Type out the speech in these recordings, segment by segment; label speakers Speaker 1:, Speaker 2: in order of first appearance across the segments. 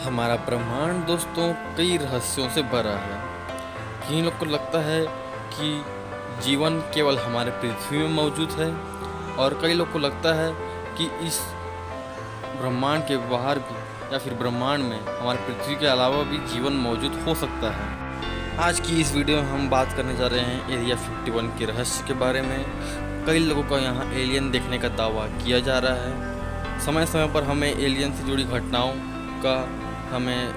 Speaker 1: हमारा ब्रह्मांड दोस्तों कई रहस्यों से भरा है। कई लोग को लगता है कि जीवन केवल हमारे पृथ्वी में मौजूद है और कई लोग को लगता है कि इस ब्रह्मांड के बाहर भी या फिर ब्रह्मांड में हमारे पृथ्वी के अलावा भी जीवन मौजूद हो सकता है। आज की इस वीडियो में हम बात करने जा रहे हैं एरिया 51 के रहस्य के बारे में। कई लोगों का यहाँ एलियन देखने का दावा किया जा रहा है। समय समय पर हमें एलियन से जुड़ी घटनाओं का हमें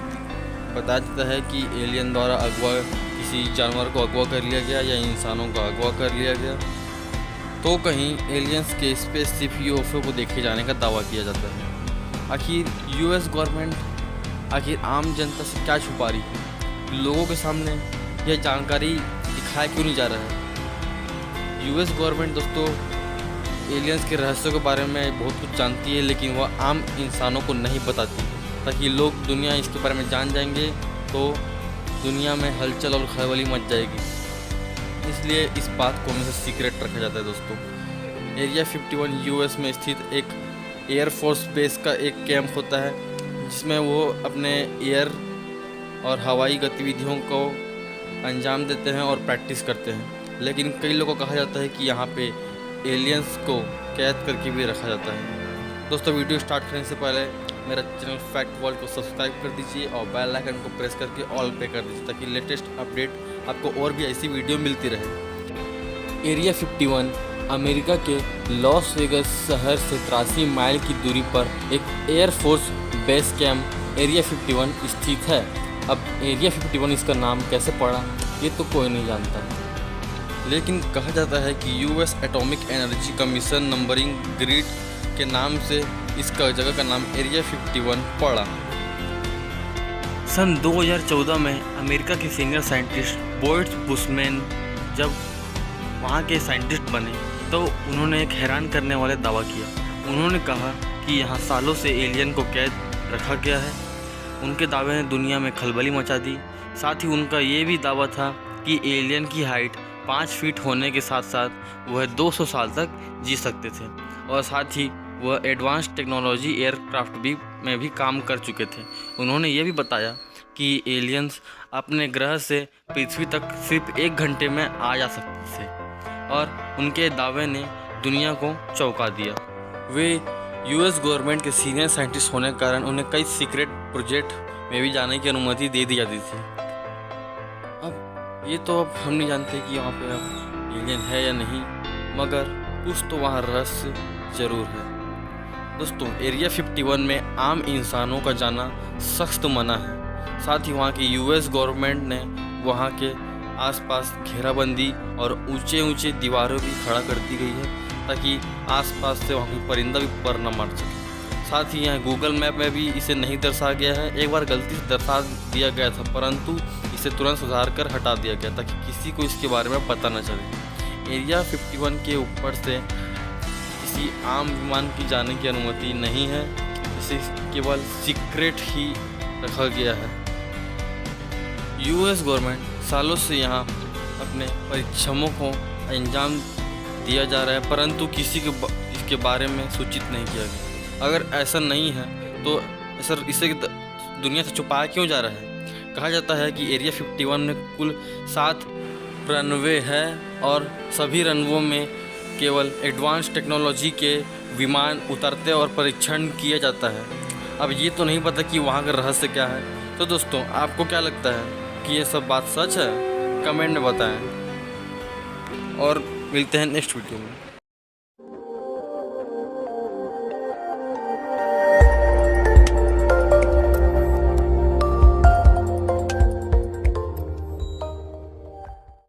Speaker 1: बताया जाता है कि एलियन द्वारा किसी जानवर को अगवा कर लिया गया या इंसानों का अगवा कर लिया गया। तो कहीं एलियंस के स्पेसशिप यूएफओ को देखे जाने का दावा किया जाता है। आखिर यूएस गवर्नमेंट आखिर आम जनता से क्या छुपा रही है? लोगों के सामने यह जानकारी दिखाया क्यों नहीं जा रहा है? यूएस गवर्नमेंट दोस्तों एलियंस के रहस्यों के बारे में बहुत कुछ जानती है, लेकिन वह आम इंसानों को नहीं बताती, ताकि लोग दुनिया इसके बारे में जान जाएंगे तो दुनिया में हलचल और खलबली मच जाएगी। इसलिए इस बात को हमेशा सीक्रेट रखा जाता है दोस्तों। एरिया 51 यूएस में स्थित एक एयरफोर्स बेस का एक कैंप होता है, जिसमें वो अपने एयर और हवाई गतिविधियों को अंजाम देते हैं और प्रैक्टिस करते हैं। लेकिन कई लोगों को कहा जाता है कि यहाँ पे एलियंस को कैद करके भी रखा जाता है। दोस्तों वीडियो स्टार्ट करने से पहले मेरा चैनल फैक्ट वर्ल्ड को सब्सक्राइब कर दीजिए और बेल आइकन को प्रेस करके ऑल पे कर दीजिए, ताकि लेटेस्ट अपडेट आपको और भी ऐसी वीडियो मिलती रहे। एरिया 51 अमेरिका के लॉस वेगस शहर से 83 माइल की दूरी पर एक एयरफोर्स बेस कैंप एरिया 51 स्थित है। अब एरिया 51 इसका नाम कैसे पड़ा ये तो कोई नहीं जानता, लेकिन कहा जाता है कि US atomic energy commission numbering grid के नाम से इसका जगह का नाम एरिया 51 पड़ा। सन 2014 में अमेरिका के सीनियर साइंटिस्ट बोयड बुशमैन जब वहाँ के साइंटिस्ट बने तो उन्होंने एक हैरान करने वाले दावा किया। उन्होंने कहा कि यहाँ सालों से एलियन को कैद रखा गया है। उनके दावे ने दुनिया में खलबली मचा दी। साथ ही उनका ये भी दावा था कि एलियन की हाइट 5 फीट होने के साथ साथ वह 200 साल तक जी सकते थे, और साथ ही वह एडवांस टेक्नोलॉजी एयरक्राफ्ट में भी काम कर चुके थे। उन्होंने ये भी बताया कि एलियंस अपने ग्रह से पृथ्वी तक सिर्फ 1 घंटे में आ जा सकते थे, और उनके दावे ने दुनिया को चौंका दिया। वे यूएस गवर्नमेंट के सीनियर साइंटिस्ट होने के कारण उन्हें कई सीक्रेट प्रोजेक्ट में भी जाने की अनुमति दे दी जाती थी। अब ये तो अब हम नहीं जानते कि यहाँ पे अब एलियन है या नहीं, मगर कुछ तो वहाँ रहस्य ज़रूर है। दोस्तों एरिया 51 में आम इंसानों का जाना सख्त मना है। साथ ही वहाँ की यूएस गवर्नमेंट ने वहाँ के आसपास घेराबंदी और ऊंचे दीवारें भी खड़ा कर दी गई है, ताकि आसपास से वहाँ कोई परिंदा भी पर न मार सके। साथ ही यहाँ गूगल मैप में भी इसे नहीं दर्शाया गया है। एक बार गलती से दर्शा दिया गया था, परंतु इसे तुरंत सुधार कर हटा दिया गया ताकि किसी को इसके बारे में पता न चले। एरिया 51 के ऊपर से किसी आम विमान की जाने की अनुमति नहीं है, इसे केवल सीक्रेट ही रखा गया है। यूएस गवर्नमेंट सालों से यहाँ अपने परीक्षणों को अंजाम दिया जा रहा है, परंतु किसी को इसके बारे में सूचित नहीं किया गया। अगर ऐसा नहीं है तो सर इसे दुनिया से छुपाया क्यों जा रहा है? कहा जाता है कि एरिया 51 में कुल 7 रनवे है और सभी रनवों में केवल एडवांस टेक्नोलॉजी के विमान उतरते और परीक्षण किया जाता है। अब ये तो नहीं पता कि वहाँ का रहस्य क्या है। तो दोस्तों आपको क्या लगता है कि ये सब बात सच है? कमेंट में बताएं और मिलते हैं नेक्स्ट वीडियो में।